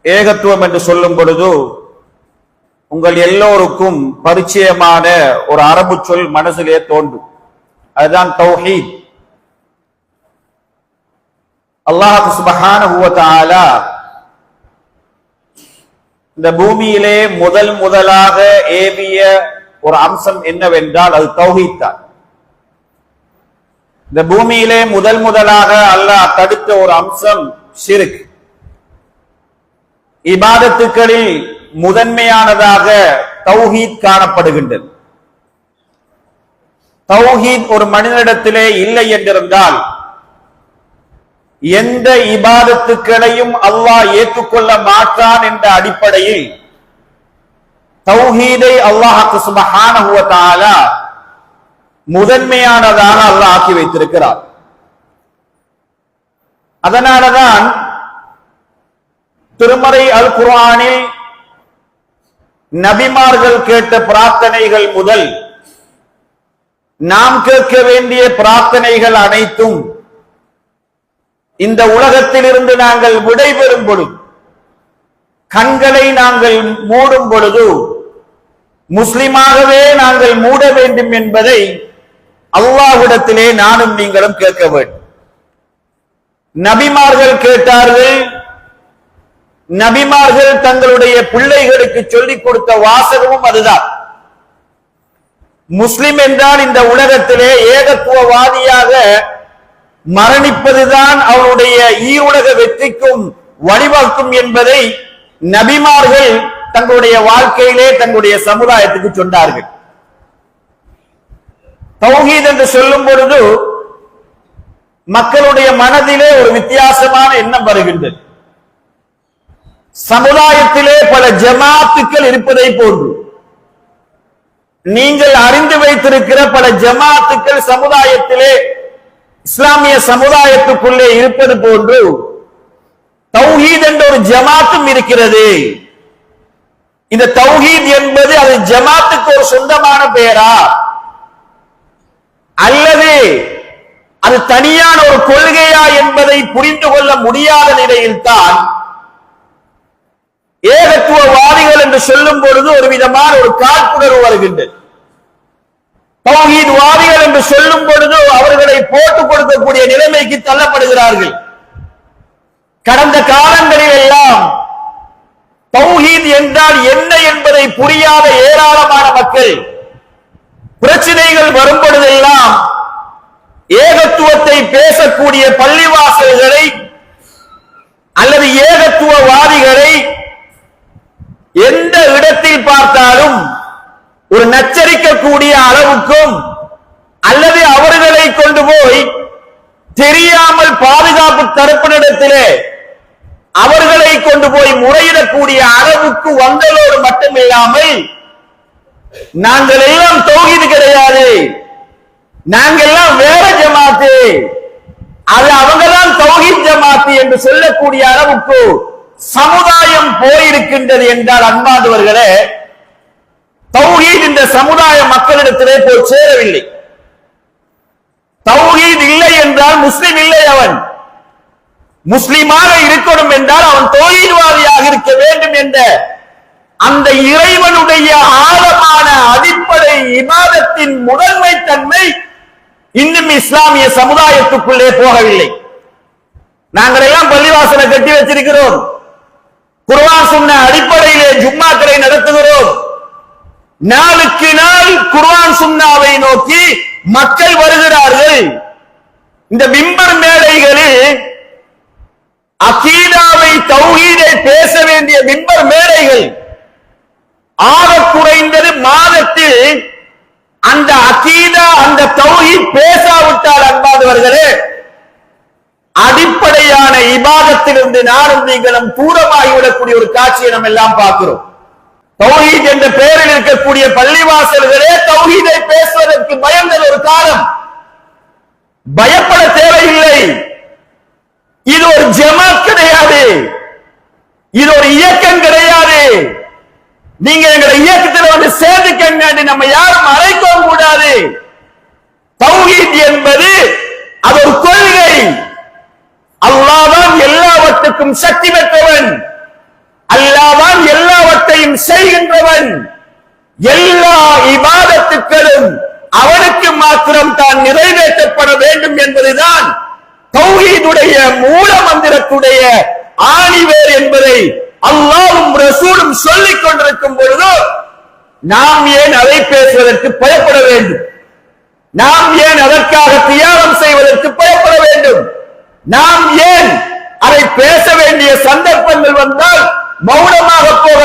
ஏகத்துவம் என்று சொல்லும் பொழுது உங்கள் எல்லோருக்கும் பரிச்சயமான ஒரு அரபு சொல் மனசிலே தோன்றும். அதுதான் தௌஹீத். அல்லாஹ் சுப்ஹானஹு வ தஆலா இந்த பூமியிலே முதலாக ஏவிய ஒரு அம்சம் என்னவென்றால் அது தௌஹீத் தான். இந்த பூமியிலே முதலாக அல்லாஹ் தடுத்த ஒரு அம்சம் ஷிர்க். இபாதத்துக்களில் முதன்மையானதாக தௌஹீத் காணப்படுகின்றது. தௌஹீத் ஒரு மனிதனிடத்திலே இல்லை என்றிருந்தால் எந்த இபாதத்துக்களையும் அல்லாஹ் ஏற்றுக்கொள்ள மாட்டான் என்ற அடிப்படையில் தௌஹீதை அல்லாஹ் சுப்ஹானஹு வ தஆலா முதன்மையானதாக அல்லாஹ் ஆக்கி வைத்திருக்கிறார். அதனாலதான் திருமறை அல் குர்ஆனில் நபிமார்கள் கேட்ட பிரார்த்தனைகள் முதல் நாம் கேட்க வேண்டிய பிரார்த்தனைகள் அனைத்தும் இந்த உலகத்தில் இருந்து நாங்கள் விடைபெறும் பொழுது, கண்களை நாங்கள் மூடும் பொழுது முஸ்லிமாகவே நாங்கள் மூட வேண்டும் என்பதை அல்லாஹ்விடத்திலே நானும் நீங்களும் கேட்க வேண்டும். நபிமார்கள் கேட்டார்கள். நபிமார்கள் தங்களுடைய பிள்ளைகளுக்கு சொல்லிக் கொடுத்த வாசகமும் அதுதான். முஸ்லிம் என்றால் இந்த உலகத்திலே ஏகத்துவவாதியாக மரணிப்பதுதான் அவருடைய ஈருலக வெற்றிக்கும் வழிவகுக்கும் என்பதை நபிமார்கள் தங்களுடைய வாழ்க்கையிலே தங்களுடைய சமுதாயத்துக்கு சொன்னார்கள். தௌஹீத் என்று சொல்லும் பொழுது மக்களுடைய மனதிலே ஒரு வித்தியாசமான எண்ணம் வருகின்றது. சமுதாயத்திலே பல ஜமாத்துக்கள் இருப்பதை போன்று நீங்கள் அறிந்து வைத்திருக்கிற பல ஜமாத்துக்கள் சமுதாயத்திலே இஸ்லாமிய சமுதாயத்துக்குள்ளே இருப்பது போன்று தௌஹீத் என்ற ஒரு ஜமாத்தும் இருக்கிறது. இந்த தௌஹீத் என்பது அது ஜமாத்துக்கு ஒரு சொந்தமான பெயரா அல்லது அது தனியான ஒரு கொள்கையா என்பதை புரிந்து கொள்ள முடியாத நிலையில் தான் ஏகத்துவவாதிகள் என்று சொல்லும் பொழுது ஒரு விதமான ஒரு காழ்ப்புணர்வு வருகின்றது. தௌஹீத் வாதிகள் என்று சொல்லும் பொழுது அவர்களை போட்டுக் கொடுக்கக்கூடிய நிலைமைக்கு தள்ளப்படுகிறார்கள். கடந்த காலங்களில் எல்லாம் தௌஹீத் என்றால் என்ன என்பதை புரியாத ஏராளமான மக்கள் பிரச்சனைகள் வரும் பொழுதெல்லாம் ஏகத்துவத்தை பேசக்கூடிய பள்ளிவாசல்களை அல்லது ஏகத்துவவாதிகளை எந்த இடத்தில் பார்த்தாலும் ஒரு நச்சரிக்கக்கூடிய அளவுக்கும் அல்லது அவர்களை கொண்டு போய் தெரியாமல் பாதுகாப்பு தரப்பினிடத்திலே அவர்களை கொண்டு போய் முறையிடக்கூடிய அளவுக்கு வந்ததோடு மட்டுமில்லாமல் நாங்கள் எல்லாம் தௌஹீத் கிடையாது, நாங்கள் எல்லாம் வேற ஜமாத்து, அது அவங்கதான் தௌஹீத் ஜமாத்து என்று சொல்லக்கூடிய அளவுக்கு சமுதாயம் போயிருக்கின்றது என்றால் அன்பார்ந்தவர்களே, தௌஹீத் இந்த சமுதாய மக்களிடத்திலே போய் சேரவில்லை. தௌஹீத் இல்லை என்றால் முஸ்லிம் இல்லை. அவன் முஸ்லிமாக இருக்கணும் என்றால் அவன் தௌஹீத்வாதியாக இருக்க வேண்டும் என்ற அந்த இறைவனுடைய ஆழமான அடிப்படை இபாதத்தின் முதன்மை தன்மை இன்னும் இஸ்லாமிய சமுதாயத்துக்குள்ளே போகவில்லை. நாங்கள் எல்லாம் பள்ளிவாசலை கட்டி வச்சிருக்கிறோம், குர்ஆன் சொன்ன அடிப்படையிலே ஜும்மாக்களை நடத்துகிறோம். நாளுக்கு நாள் குர்ஆன் சுன்னாவை நோக்கி மக்கள் வருகிறார்கள். இந்த மிம்பர் மேடைகளில் அகீதாவை தௌஹீதை பேச வேண்டிய மிம்பர் மேடைகள் ஆக குறைந்தது மாதத்தில் அந்த அகீதா அந்த தௌஹீத் பேசாவிட்டால் அன்பாதவர்களே அடிப்படையான இபாதத்திலிருந்து நானும் நீங்களும் தூரமாகிவிடக்கூடிய ஒரு காட்சியை நம்ம எல்லாம் பார்க்கிறோம். தௌஹீத் என்ற பெயரில் இருக்கக்கூடிய பள்ளிவாசல்களே தௌஹீதை பேசுவதற்கு பயந்த ஒரு காலம். பயப்பட தேவையில்லை. இது ஒரு ஜமாத் கிடையாது, இது ஒரு இயக்கம் கிடையாது. நீங்க எங்களை இயக்கத்தில் வந்து சேர்ந்துக்கங்க, நம்ம யாரும் அழைக்கவும் கூடாது. தௌஹீத் என்பது அது ஒரு கொள்கை. அல்லாஹ் தான் எல்லாவற்றுக்கும் சக்தி பெற்றவன். செய்கின்றவன் எல்லா இபாதத்துக்களும் அவனுக்கு மாத்திரம் தான் நிறைவேற்றப்பட வேண்டும் என்பதுதான் தௌஹீதுடைய மூல மந்திரத்துடைய ஆணிவேர் என்பதை அல்லாஹ்வும் ரசூலும் சொல்லிக் கொண்டிருக்கும் பொழுது நாம் ஏன் அதை பேசுவதற்கு பயப்பட வேண்டும்? நாம் ஏன் அதற்காக தியாகம் செய்வதற்கு பயப்பட வேண்டும்? நாம் ஏன் அதை பேச வேண்டிய சந்தர்ப்பங்கள் வந்தால் மௌனமாக போக